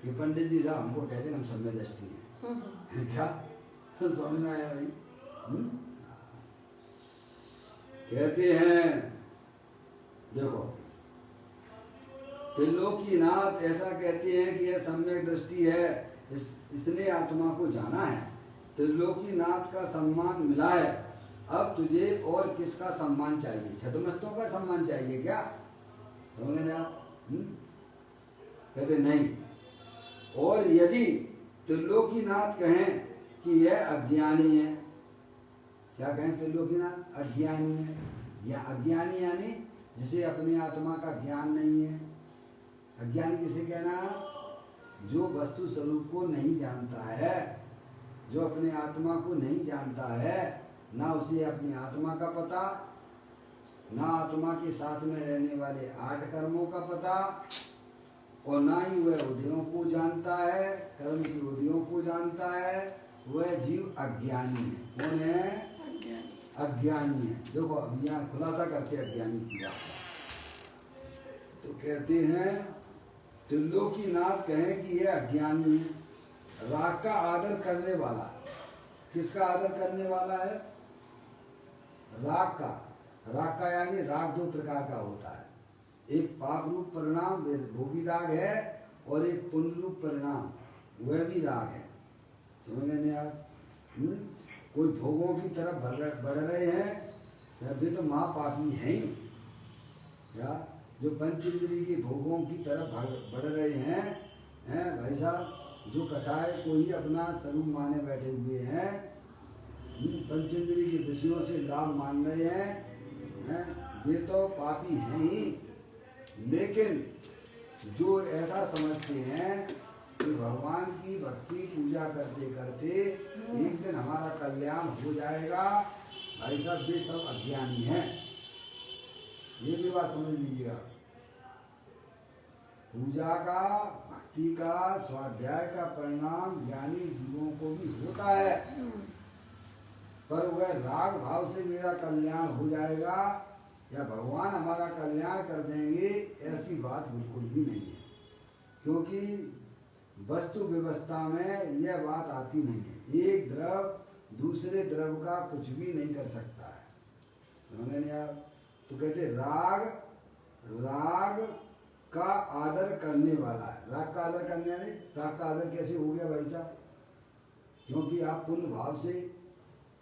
ये पंडित जी साहब हमको कहते हैं हम सम्य दृष्टि हैं। क्या समझ में आया भाई? कहते हैं देखो त्रिलोकीनाथ ऐसा कहते हैं कि यह सम्यक दृष्टि है, इसने आत्मा को जाना है, त्रिलोकीनाथ का सम्मान मिला है, अब तुझे और किसका सम्मान चाहिए? छदमस्तों का सम्मान चाहिए क्या? समझ गए आप? कहते नहीं। और यदि त्रिलोकीनाथ कहें कि यह अज्ञानी है, क्या कहें त्रिलोकीनाथ? अज्ञानी है। या अज्ञानी यानी जिसे अपनी आत्मा का ज्ञान नहीं है। अज्ञानी किसे कहना? जो वस्तु स्वरूप को नहीं जानता है, जो अपने आत्मा को नहीं जानता है, ना उसे अपनी आत्मा का पता, ना आत्मा के साथ में रहने वाले 8 कर्मों का पता, और ना ही वह उदयों को जानता है, कर्म की उदयों को जानता है। वह जीव अज्ञानी है। कौन है? अज्ञानी है। देखो अब यहाँ खुलासा करते अज्ञानी की बात। तो कहते हैं त्रिलोकीनाथ कहें कि यह अज्ञानी है, राग का आदर करने वाला। किसका आदर करने वाला है? राग का। राग का यानी राग 2 प्रकार का होता है, एक पाप रूप परिणाम वो भी राग है, और एक पुण्य रूप परिणाम वह भी राग है। समझ गए आप? कोई भोगों की तरफ बढ़ रहे हैं, वे तो महापापी हैं या जो पंचेंद्रिय के भोगों की तरफ बढ़ रहे हैं भाई साहब, जो कसाय को ही अपना स्वरूप माने बैठे हुए हैं, पंचेंद्रिय के विषयों से लाभ मान रहे हैं, वे तो पापी हैं ही। लेकिन जो ऐसा समझते हैं कि भगवान की भक्ति पूजा करते करते एक दिन हमारा कल्याण हो जाएगा, भाई साहब वे सब अज्ञानी हैं। ये भी बात समझ लीजिएगा। पूजा का, भक्ति का, स्वाध्याय का परिणाम ज्ञानी जीवों को भी होता है, पर वह राग भाव से मेरा कल्याण हो जाएगा या भगवान हमारा कल्याण कर देंगे, ऐसी बात बिल्कुल भी नहीं है। क्योंकि वस्तु व्यवस्था में यह बात आती नहीं है। एक द्रव दूसरे द्रव का कुछ भी नहीं कर सकता है। समझ नहीं आप? तो कहते राग का आदर करने वाला है। राग का आदर करने वाले, राग का आदर कैसे हो गया भाई साहब? क्योंकि आप पुण्य भाव से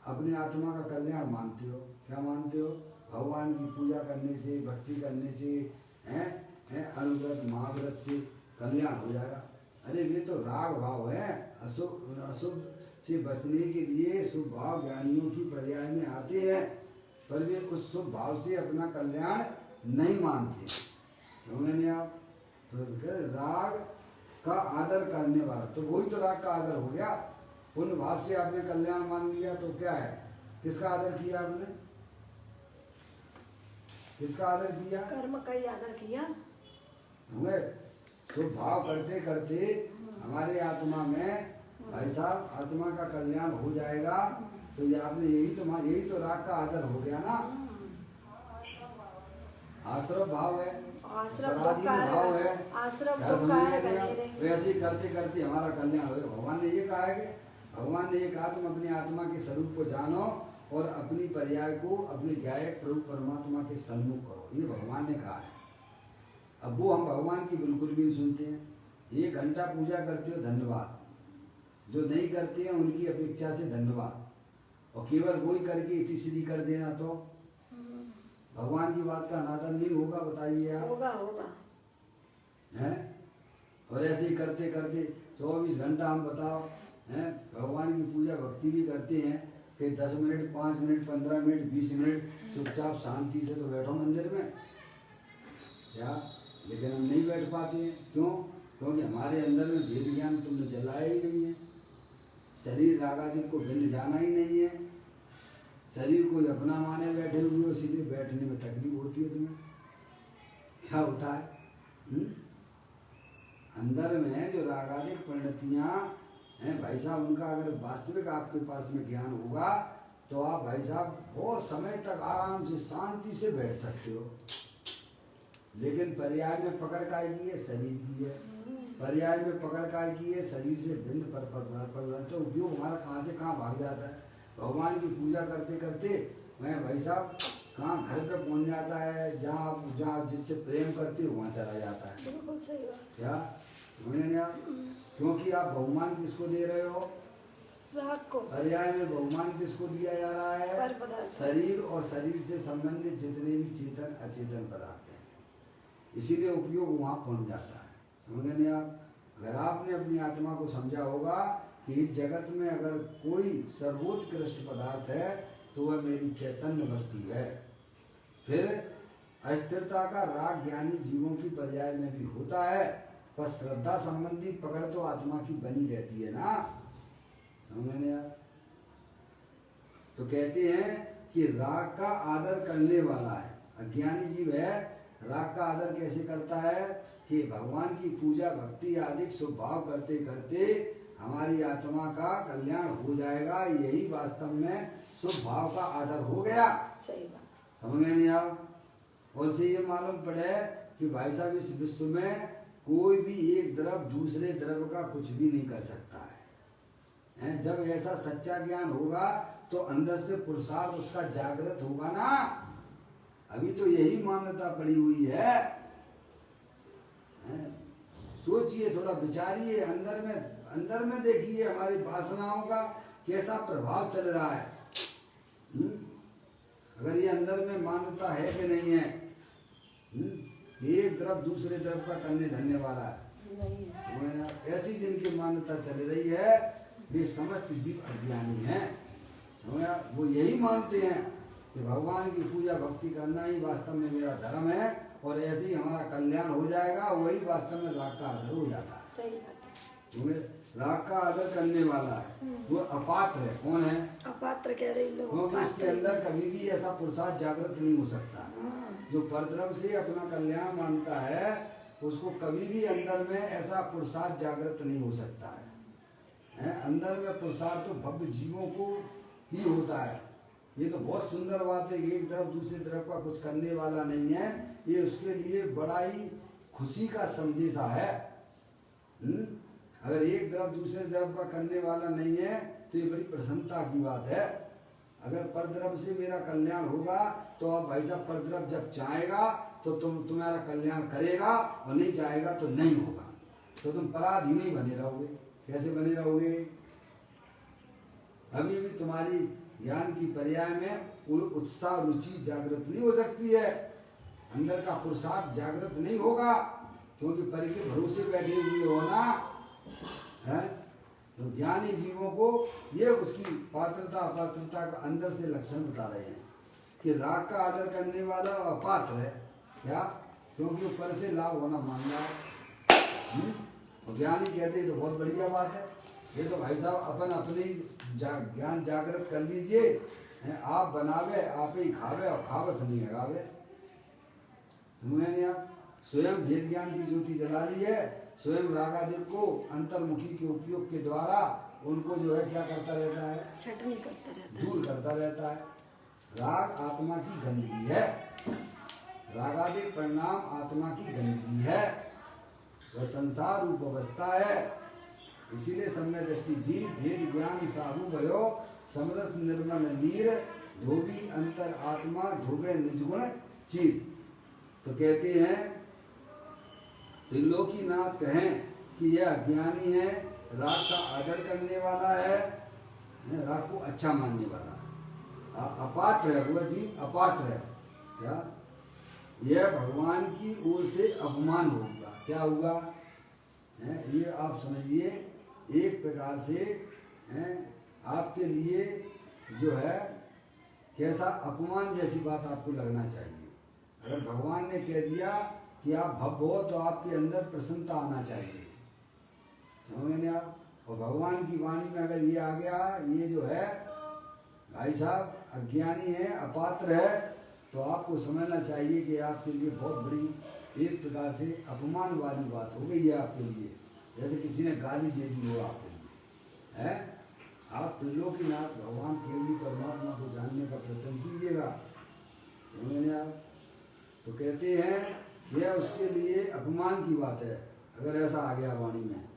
अपने आत्मा का कल्याण मानते हो। क्या मानते हो? भगवान की पूजा करने से, भक्ति करने से, अनुव्रत महाव्रत से कल्याण हो जाएगा। अरे वे तो राग भाव है, अशुभ से बचने के लिए शुभ भाव ज्ञानियों की पर्याय में आते हैं, पर वे उस शुभ भाव से अपना कल्याण नहीं मानते। समझ नहीं आप? तो राग का आदर करने वाला, तो वही तो राग का आदर हो गया। पुण्य भाव से आपने कल्याण मान लिया तो क्या है? किसका आदर किया आपने? किसका आदर किया? कर्म का ही आदर किया। शुभ भाव करते करते हमारे आत्मा में भाई साहब आत्मा का कल्याण हो जाएगा। तो ये आपने यही तो राग का आदर हो गया ना। आश्रम भाव है, पराधीन भाव है, क्या समझ गए? वैसे ही करते करते हमारा कल्याण हो। भगवान ने ये कहा है कि भगवान ने ये कहा तुम अपनी आत्मा के स्वरूप को जानो और अपनी पर्याय को अपने गायक प्रभु परमात्मा के सन्मुख करो, ये भगवान ने कहा है। अब वो हम भगवान की बिल्कुल भी नहीं सुनते हैं। 1 घंटा पूजा करते हो धन्यवाद, जो नहीं करते हैं उनकी अपेक्षा से धन्यवाद, और केवल वही करके इति सीधी कर देना तो भगवान की बात का अनादर नहीं होगा? बताइए आप। होगा हैं? और ऐसे ही करते करते 24 घंटा हम बताओ हैं भगवान की पूजा भक्ति भी करते हैं, फिर 10 मिनट 5 मिनट 15 मिनट 20 मिनट चुपचाप शांति से तो बैठो मंदिर में क्या, लेकिन हम नहीं बैठ पाते हैं। क्यों? क्योंकि हमारे अंदर में भेद ज्ञान तुमने जलाया ही नहीं है। शरीर रागादि को भिन्न जाना ही नहीं है। शरीर को अपना माने बैठे हुए हो, इसीलिए बैठने में तकलीफ होती है तुम्हें। क्या होता है? अंदर में जो रागादिक परिणतियाँ हैं भाई साहब, उनका अगर वास्तविक आपके पास में ज्ञान होगा तो आप भाई साहब बहुत समय तक आराम से शांति से बैठ सकते हो। लेकिन पर्याय में पकड़ काय की है, शरीर की है। पर्याय में पकड़ काय की है, शरीर से भिन्न पदार्थ उपयोग हमारा कहाँ से कहाँ भाग जाता है। भगवान की पूजा करते करते मैं भाई साहब कहाँ घर पे पहुँच जाता है, जहाँ जिससे प्रेम करते हो वहाँ चला जाता है। बिल्कुल सही बात। क्या समझे आप? क्योंकि आप बहुमान किसको दे रहे हो? राग को। पर्याय में बहुमान किसको दिया जा रहा है? शरीर और शरीर से संबंधित जितने भी चेतन अचेतन पदार्थ हैं, इसीलिए उपयोग वहाँ पहुँच जाता है। समझे नहीं आप? अगर आपने अपनी आत्मा को समझा होगा कि इस जगत में अगर कोई सर्वोत्कृष्ट पदार्थ है तो वह मेरी चैतन्य वस्तु है। फिर अस्थिरता का राग ज्ञानी जीवों की पर्याय में भी होता है, पर श्रद्धा संबंधी पकड़ तो आत्मा की बनी रहती है ना। समझे आप? तो कहते हैं कि राग का आदर करने वाला है अज्ञानी जीव है। राग का आदर कैसे करता है कि भगवान की पूजा भक्ति आदि शुभ भाव करते करते हमारी आत्मा का कल्याण हो जाएगा। यही वास्तव में शुभ भाव का आदर हो गया। सही बात। समझ नहीं आप? और से ये मालूम पड़े कि भाई साहब इस विश्व में कोई भी एक द्रव दूसरे द्रव का कुछ भी नहीं कर सकता है। जब ऐसा सच्चा ज्ञान होगा तो अंदर से पुरुषार्थ उसका जागृत होगा ना। अभी तो यही मान्यता पड़ी हुई है। सोचिए, थोड़ा विचारिए, अंदर में देखिए हमारी वासनाओं का कैसा प्रभाव चल रहा है। अगर ये अंदर में मान्यता है कि नहीं है, एक द्रव दूसरे द्रव का करने धन्य वाला है, ऐसी जिनकी मान्यता चल रही है वे समस्त जीव अज्ञानी हैं। वो यही मानते हैं कि भगवान की पूजा भक्ति करना ही वास्तव में मेरा धर्म है और ऐसे ही हमारा कल्याण हो जाएगा। वही वास्तव में राग का आदर हो जाता है। सही बात है। राग का आदर करने वाला है वो अपात्र है। कौन है? अपात्र कह रहे लोग। क्योंकि उसके अंदर कभी भी ऐसा पुरुषार्थ जागृत नहीं हो सकता। जो परद्रव से अपना कल्याण मानता है उसको कभी भी अंदर में ऐसा पुरुषार्थ जागृत नहीं हो सकता है। अंदर में पुरुषार्थ तो भव्य जीवों को ही होता है। ये तो बहुत सुंदर बात है। एक तरफ दूसरी तरफ का कुछ करने वाला नहीं है, ये उसके लिए बड़ा ही खुशी का संदेशा है। अगर एक तरफ दूसरे तरफ का करने वाला नहीं है तो ये बड़ी प्रसन्नता की बात है। अगर परद्रव से मेरा कल्याण होगा तो अब भाई साहब परद्रव जब चाहेगा तो तुम्हारा कल्याण करेगा और नहीं चाहेगा तो नहीं होगा। तो तुम पराधीन ही बने रहोगे। कैसे बने रहोगे? अभी भी तुम्हारी ज्ञान की पर्याय में उत्साह रुचि जागृत नहीं हो सकती है। अंदर का पुरुषार्थ जागृत नहीं होगा क्योंकि पर के भरोसे बैठे हुए हो ना है। तो ज्ञानी जीवों को ये उसकी पात्रता अपात्रता का अंदर से लक्षण बता रहे हैं कि राग का आदर करने वाला अपात्र है। क्या? क्योंकि वो पर से लाभ होना मान रहा है। और ज्ञानी कहते तो बहुत बढ़िया बात है। ये तो भाई साहब अपन अपने ज्ञान जागृत कर लीजिए। आप बनावे आप ही खावे और खावत नहीं लगावे। नहीं आप स्वयं भेद ज्ञान की ज्योति जला ली है, स्वयं रागादिक को अंतर्मुखी के उपयोग के द्वारा उनको जो है क्या करता रहता है, छटनी करता रहता है, दूर करता रहता है। राग आत्मा की गंदगी है, रागादिक परिणाम आत्मा की गंदगी है, वह संसार रूप अवस्था है। इसीलिए सम्यक दृष्टि जीव भेद ज्ञान साहू भयो समरस निर्मल नीर धोबी अंतर आत्मा धोबे निजगुण चीर। तो कहते हैं त्रिलोकीनाथ कहें कि यह अज्ञानी है, राग का आदर करने वाला है, राग को अच्छा मानने वाला है, अपात्र है, वह जीव अपात्र है। क्या यह भगवान की ओर से अपमान होगा, क्या होगा ये आप समझिए। एक प्रकार से आपके लिए जो है कैसा अपमान जैसी बात आपको लगना चाहिए। अगर भगवान ने कह दिया कि आप भव हो तो आपके अंदर प्रसन्नता आना चाहिए, समझ गए आप। और भगवान की वाणी में अगर ये आ गया ये जो है भाई साहब अज्ञानी है, अपात्र है, तो आपको समझना चाहिए कि आपके लिए बहुत बड़ी एक प्रकार से अपमान वाली बात हो गई है आपके लिए, जैसे किसी ने गाली दे दी हो आपके लिए है। आप त्रिलोकीनाथ भगवान केवली परमात्मा को जानने का प्रयत्न कीजिएगा, समझे आप। तो कहते हैं यह उसके लिए अपमान की बात है अगर ऐसा आ गया वाणी में।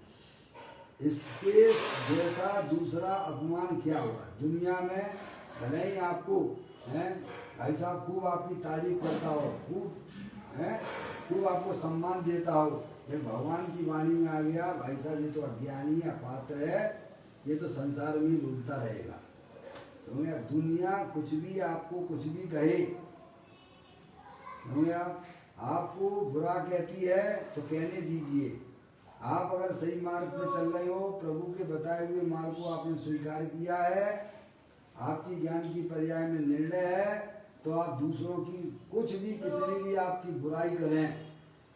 इसके जैसा दूसरा अपमान क्या होगा दुनिया में। भले ही आपको है भाई साहब खूब आपकी तारीफ करता हो, खूब आपको सम्मान देता हो, लेकिन भगवान की वाणी में आ गया भाई साहब ये तो अज्ञानी है, अपात्र है, ये तो संसार में रुलता रहेगा। समझे। दुनिया कुछ भी आपको कुछ भी कहे, समझे आपको बुरा कहती है तो कहने दीजिए। आप अगर सही मार्ग पे चल रहे हो, प्रभु के बताए हुए मार्ग को आपने स्वीकार किया है, आपकी ज्ञान की पर्याय में निर्णय है, तो आप दूसरों की कुछ भी कितनी भी आपकी बुराई करें,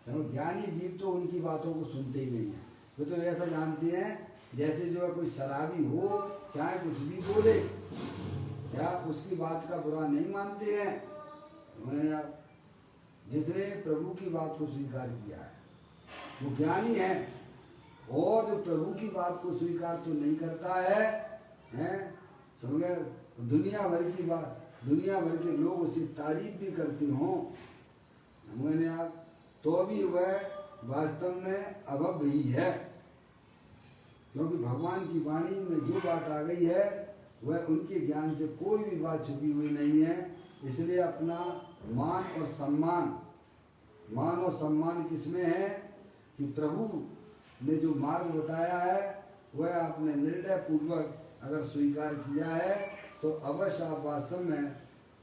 ज्ञानी जीव तो उनकी बातों को सुनते ही नहीं है। वो तो ऐसा जानते हैं जैसे जो है कोई शराबी हो चाहे कुछ भी बोले या उसकी बात का बुरा नहीं मानते हैं। मैंने आप जिसने प्रभु की बात को स्वीकार किया है वो ज्ञानी है, और जो प्रभु की बात को स्वीकार तो नहीं करता है समझे। दुनिया भर की बात, दुनिया भर के लोग उसे तारीफ भी करते हों, मैंने आप तो भी वह वास्तव में अभव ही है, क्योंकि भगवान की वाणी में जो बात आ गई है वह उनके ज्ञान से कोई भी बात छुपी हुई नहीं है। इसलिए अपना मान और सम्मान किसमें है कि प्रभु ने जो मार्ग बताया है वह आपने निर्णय पूर्वक अगर स्वीकार किया है तो अवश्य आप वास्तव में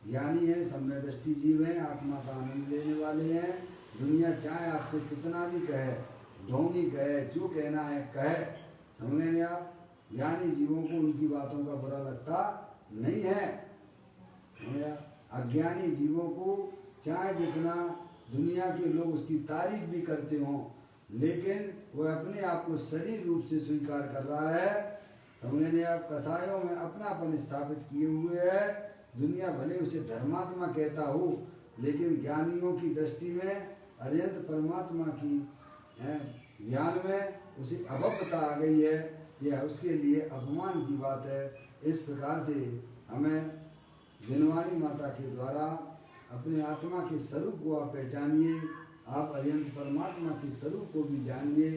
ज्ञानी हैं, सम्यक दृष्टि जीव हैं, आत्मा का आनंद लेने वाले हैं। दुनिया चाहे आपसे कितना भी कहे, ढोंगी कहे, जो कहना है कहे, समझ गए आप। ज्ञानी जीवों को उनकी बातों का बुरा लगता नहीं है। अज्ञानी जीवों को चाहे जितना दुनिया के लोग उसकी तारीफ भी करते हों, लेकिन वह अपने आप को शरीर रूप से स्वीकार कर रहा है, समझने आप। कसायों में अपनापन स्थापित किए हुए है। दुनिया भले उसे धर्मात्मा कहता हो, लेकिन ज्ञानियों की दृष्टि में अत्यंत परमात्मा की ज्ञान में उसे अभवता आ गई है, यह उसके लिए अपमान की बात है। इस प्रकार से हमें जिनवाणी माता के द्वारा अपने आत्मा के स्वरूप को आप पहचानिए, आप अत्यंत परमात्मा के स्वरूप को भी जानिए,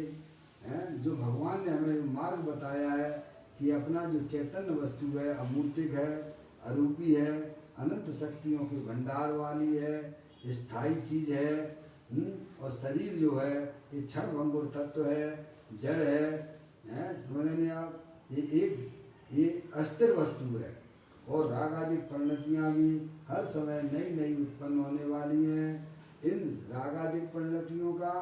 जो भगवान ने हमें मार्ग बताया है कि अपना जो चैतन्य वस्तु है अमूर्तिक है, अरूपी है, अनंत शक्तियों के भंडार वाली है, स्थायी चीज है, और शरीर जो है ये क्षण भंगुर तत्व है, जड़ है, समझने आप। ये अस्थिर वस्तु है, और राग आदि परिणतियाँ भी हर समय नई नई उत्पन्न होने वाली हैं। इन राग आदि परिणतियों का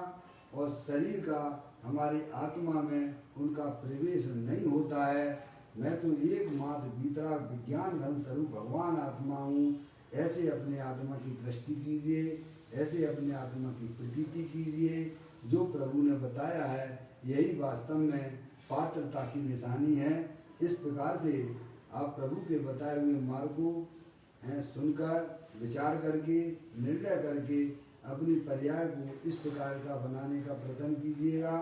और शरीर का हमारी आत्मा में उनका प्रवेश नहीं होता है। मैं तो एकमात्र भीतरा विज्ञान घन स्वरूप भगवान आत्मा हूँ, ऐसे अपने आत्मा की दृष्टि कीजिए, ऐसे अपने आत्मा की प्रतीति कीजिए। जो प्रभु ने बताया है यही वास्तव में पात्रता की निशानी है। इस प्रकार से आप प्रभु के बताए हुए मार्ग को सुनकर विचार करके निर्णय करके अपनी पर्याय को इस प्रकार का बनाने का प्रयत्न कीजिएगा,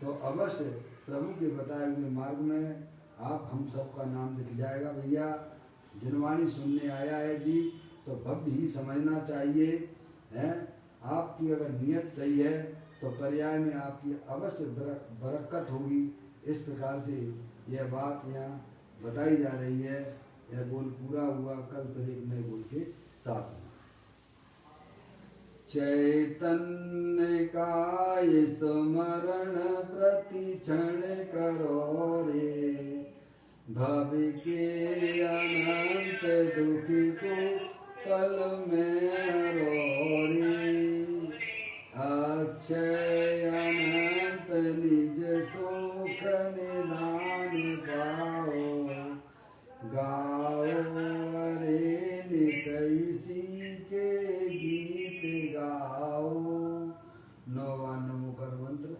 तो अवश्य प्रभु के बताए हुए मार्ग में आप हम सबका नाम लिख जाएगा। भैया जनवाणी सुनने आया है जी, तो भव्य ही समझना चाहिए है। आपकी अगर नीयत सही है तो पर्याय में आपकी अवश्य बरकत होगी। इस प्रकार से यह बात यहाँ बताई जा रही है। यह बोल पूरा हुआ, कल फिर एक नए बोल के साथ में। चैतन्य का स्मरण प्रति क्षण करो रे, भव के अनंत दुख को पल में हरो रे। अक्षय अनंत निज सुख निधान पाओ, गाओ अरे नितैसी के गीत गाओ। 99 मुखर मंत्र।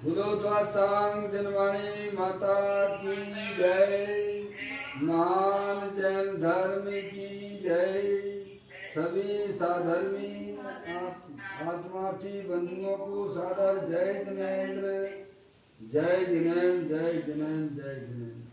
बोलो सांग जनवाणी माता की जय, महान जैन धर्म की जय। सभी साधर्मी आत्मार्थी बंधुओं को सादर जय जिनेन्द्र, जय जिनेन्द्र, जय जिनेन्द्र, जय जिनेन्द्र।